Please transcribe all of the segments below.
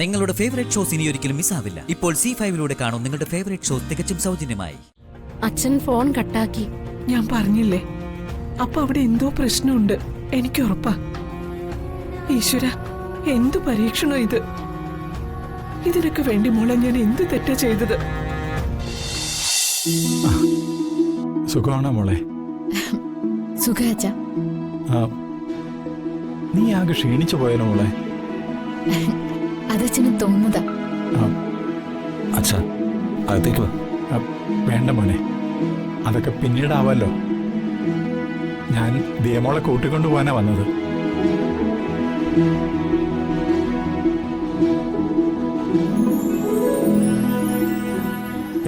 നിങ്ങളുടെ favourite shows ഇനി ഒരിക്കലും മിസ്സാവില്ല. ഇപ്പോൾ C5 കാണും നിങ്ങളുടെ ഫേവറേറ്റ് ഷോസ് തികച്ചും സൗജന്യമായി. അച്ഛൻ ഫോൺ കട്ടാക്കി. ഞാൻ പറഞ്ഞില്ലേ, അപ്പൊ അവിടെ എന്തോ പ്രശ്നമുണ്ട്, എനിക്ക് ഉറപ്പാ. ഈശ്വര, എന്തു പരീക്ഷണോ ഇത്! ഇതിനൊക്കെ വേണ്ടി മോളെ ഞാൻ എന്ത് തെറ്റാ ചെയ്തത്? സുഖമാണോ മോളെ? സുഖാച്ച. നീ ആകെ ക്ഷീണിച്ചു പോയാലോ മോളെ? അതച്ഛന് തോന്നുന്നതാ. അച്ഛാ, അകത്തേക്ക് വേണ്ട മോനെ, അതൊക്കെ പിന്നീടാവല്ലോ. ഞാൻ ദിയമോളെ കൂട്ടിക്കൊണ്ടു പോകാനാ വന്നത്.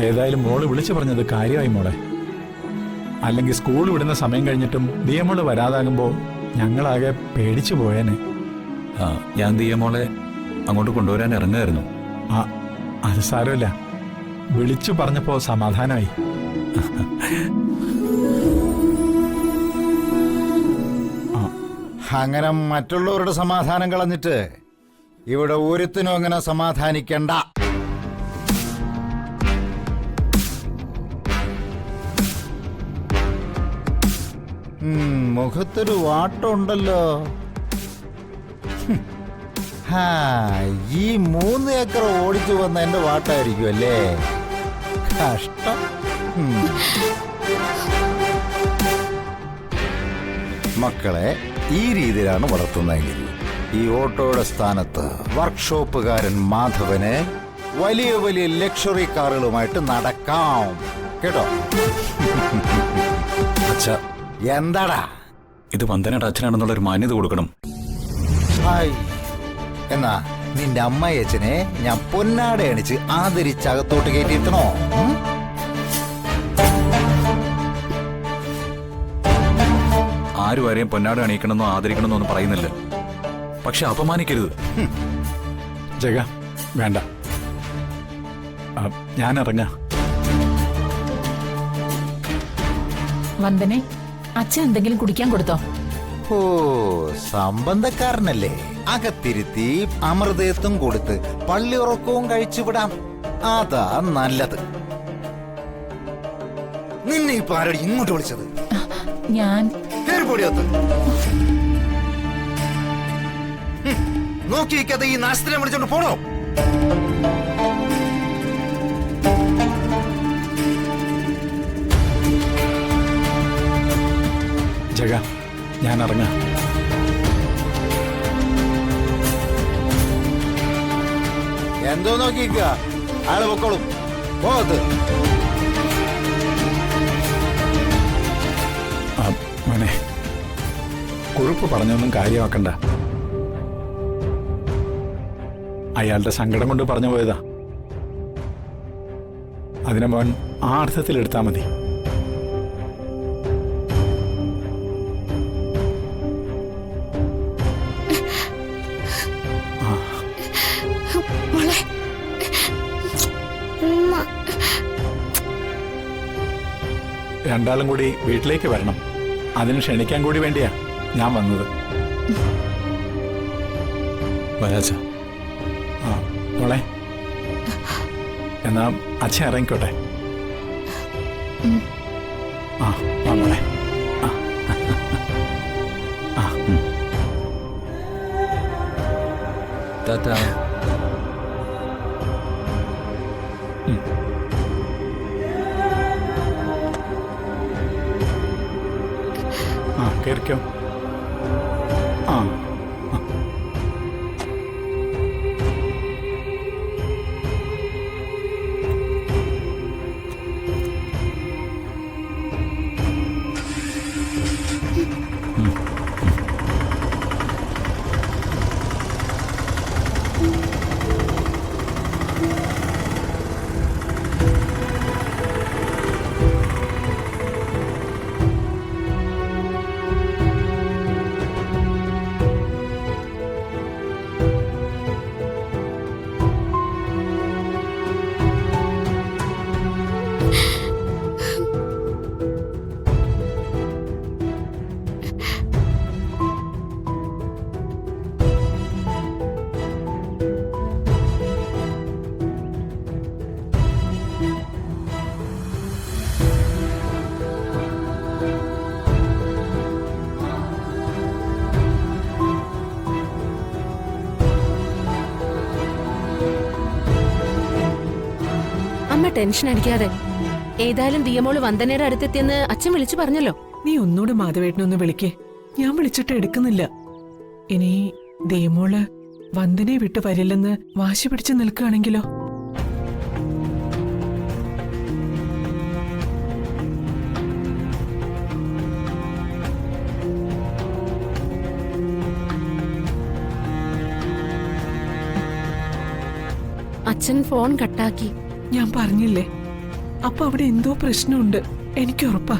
ഏതായാലും മോള് വിളിച്ചു പറഞ്ഞത് കാര്യമായി മോളെ. അല്ലെങ്കിൽ സ്കൂൾ വിടുന്ന സമയം കഴിഞ്ഞിട്ടും ദിയമോള് വരാതാകുമ്പോൾ ഞങ്ങളാകെ പേടിച്ചു പോയേനെ. ഞാൻ ദിയമോളെ അങ്ങോട്ട് കൊണ്ടുവരാൻ ഇറങ്ങുമായിരുന്നു. അത് സാരമില്ല, വിളിച്ചു പറഞ്ഞപ്പോ സമാധാനമായി. അങ്ങനെ മറ്റുള്ളവരുടെ സമാധാനം കളഞ്ഞിട്ട് ഇവിടെ ഒരുത്തിനും അങ്ങനെ സമാധാനിക്കണ്ട. മുഖത്തൊരു വാട്ടമുണ്ടല്ലോ. ഈ 3 ഏക്കർ ഓടിച്ചു വന്ന എന്റെ വാട്ടായിരിക്കും അല്ലേ? കഷ്ടം. മക്കളെ ഈ രീതിയിലാണ് വളർത്തുന്നതെങ്കിൽ ഈ ഓട്ടോയുടെ സ്ഥാനത്ത് വർക്ക്ഷോപ്പുകാരൻ മാധവന് വലിയ വലിയ ലക്ഷറി കാറുകളുമായിട്ട് നടക്കാം. കേട്ടോ? അച്ഛാ, എന്താടാ ഇത് വന്ദനയുടെ അച്ഛനാണെന്നുള്ളൊരു മാന്യത കൊടുക്കണം. എന്നാ നിന്റെ അമ്മയച്ഛനെ ഞാൻ പൊന്നാട അണിച്ച് ആദരിച്ചകത്തോട്ട് കയറ്റിയിരുത്തണോ? ആരും ആരെയും പൊന്നാട് അണിയിക്കണമെന്നോ ആദരിക്കണമെന്നോ ഒന്നും പറയുന്നില്ല. പക്ഷെ അപമാനിക്കരുത്. ജഗ, വേണ്ട, ഞാൻ ഇറങ്ങാ. വന്ദനെ, അച്ഛൻ എന്തെങ്കിലും കുടിക്കാൻ കൊടുത്തോ? ഓ, സംബന്ധക്കാരനല്ലേ, അകത്തിരുത്തി അമൃതത്വം കൊടുത്ത് പള്ളി ഉറക്കവും കഴിച്ചുവിടാം. അതാ നല്ലത്. നിന്നെ ഇപ്പൊ ആരോട് ഇങ്ങോട്ട് വിളിച്ചത്? ഞാൻ നോക്കിയിരിക്കാതെ ഈ നാശത്തിനെ വിളിച്ചോണ്ട് പോണോ? ജഗ, ഞാൻ ഇറങ്ങാം. എന്തോ നോക്കിക്ക, ആള് പൊക്കോളും. പോകത്ത് മോനെ, കുറിപ്പ് പറഞ്ഞൊന്നും കാര്യമാക്കണ്ട. അയാളുടെ സങ്കടം കൊണ്ട് പറഞ്ഞു പോയതാ. അതിനെ മോൻ ആ അർത്ഥത്തിൽ എടുത്താ മതി. രണ്ടാളും കൂടി വീട്ടിലേക്ക് വരണം. അതിന് ക്ഷണിക്കാൻ കൂടി വേണ്ടിയാ ഞാൻ വന്നത്. വരാച്ച. മോളെ, എന്നാ അച്ഛൻ ഇറങ്ങിക്കോട്ടെ. മോളെ. ടാറ്റാ. കേറിക്കോ. ടെൻഷൻ അടിക്കാതെ. ഏതായാലും ദിയമോള് വന്ദനയുടെ അടുത്തെത്തിയെന്ന് അച്ഛൻ വിളിച്ചു പറഞ്ഞല്ലോ. നീ ഒന്നുകൂടെ മാധവേട്ടനൊന്ന് വിളിക്കേ. ഞാൻ വിളിച്ചിട്ട് എടുക്കുന്നില്ല. ഇനി ദേമോള് വന്ദനെ വിട്ടു വരില്ലെന്ന് വാശി പിടിച്ച് നിൽക്കുകയാണെങ്കിലോ? അച്ഛൻ ഫോൺ കട്ടാക്കി. ഞാൻ പറഞ്ഞില്ലേ, അപ്പൊ അവിടെ എന്തോ പ്രശ്നമുണ്ട്. എനിക്ക് ഉറപ്പാ.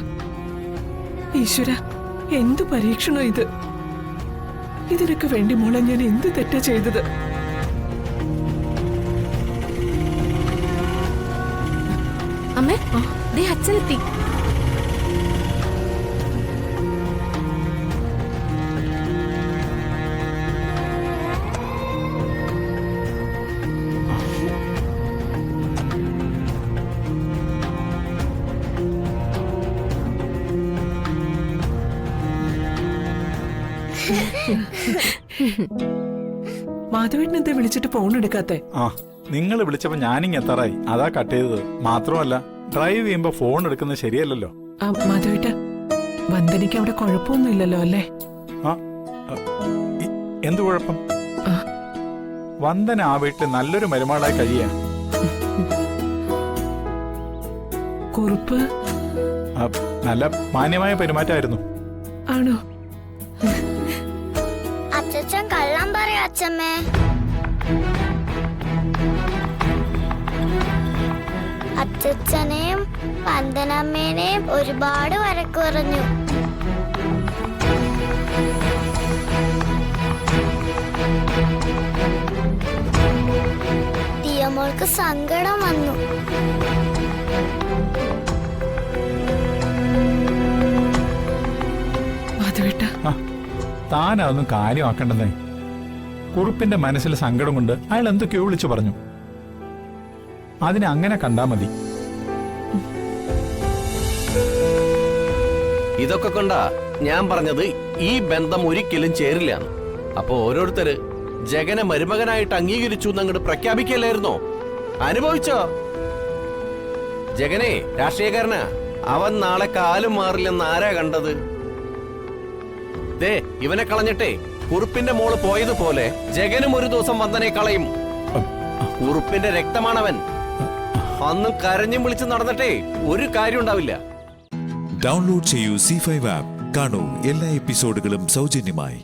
ഈശ്വര, എന്തു പരീക്ഷണോ ഇത്! ഇതിനൊക്കെ വേണ്ടി മോളെ ഞാൻ എന്ത് തെറ്റാ ചെയ്തത്? അമ്മേ, ദേ അച്ഛനെത്തി. മാധവേട്ടൻ എന്താ വിളിച്ചിട്ട് ഫോൺ എടുക്കാത്തെ? ആ, നിങ്ങൾ വിളിച്ചപ്പോ ഞാനിങ് എത്താറായി, അതാ കട്ട് ചെയ്തത്. മാത്രമല്ല, ഡ്രൈവ് ചെയ്യുമ്പോ ഫോൺ എടുക്കുന്നത് ശരിയല്ലല്ലോ. മാധവേട്ട, വന്ദനയ്ക്ക് അവിടെ കുഴപ്പമൊന്നുമില്ലല്ലോ അല്ലേ? ആ, എന്ത് കുഴപ്പം? വന്ദന ആ വീട്ടിൽ നല്ലൊരു മരുമകളായി കഴിയാ. കുറുപ്പ് നല്ല മാന്യമായ പെരുമാറ്റമായിരുന്നു. ആണോ? അച്ഛൻ കള്ളം പറയാ അച്ഛമ്മേ. അച്ഛനെയും വന്ദനമ്മേനെയും ഒരുപാട് വഴക്ക് പറഞ്ഞു. ദിയമോൾക്ക് സങ്കടം വന്നു. മാധവേട്ട, താൻ അതൊന്നും കാര്യമാക്കണ്ടെന്നേ. കുറുപ്പിന്റെ മനസ്സിൽ സങ്കടം കൊണ്ട് അയാൾ എന്തൊക്കെയോ വിളിച്ചു പറഞ്ഞു. അതിനെ അങ്ങനെ കണ്ടാ മതി. ഇതൊക്കെ കൊണ്ടാ ഞാൻ പറഞ്ഞത് ഈ ബന്ധം ഒരിക്കലും ചേരില്ല. അപ്പൊ ഓരോരുത്തര് ജഗനെ മരുമകനായിട്ട് അംഗീകരിച്ചു എന്നങ്ങോട്ട് പ്രഖ്യാപിക്കല്ലായിരുന്നോ? അനുഭവിച്ചോ? ജഗനെ രാഷ്ട്രീയക്കാരനാ, അവൻ നാളെ കാലും മാറില്ലെന്ന് ആരാ കണ്ടത്? ദേ, ഇവനെ കളഞ്ഞിട്ടേ കുറുപ്പിന്റെ മോള് പോയതുപോലെ ജഗനും ഒരു ദിവസം വന്ദനെ കളയും. കുറുപ്പിന്റെ രക്തമാണവൻ. അന്നും കരഞ്ഞും വിളിച്ച് നടന്നിട്ടേ ഒരു കാര്യം ഉണ്ടാവില്ല. ഡൗൺലോഡ് ചെയ്യൂ C5 ആപ്പ്. കാണൂ എല്ലാ എപ്പിസോഡുകളും സൗജന്യമായി.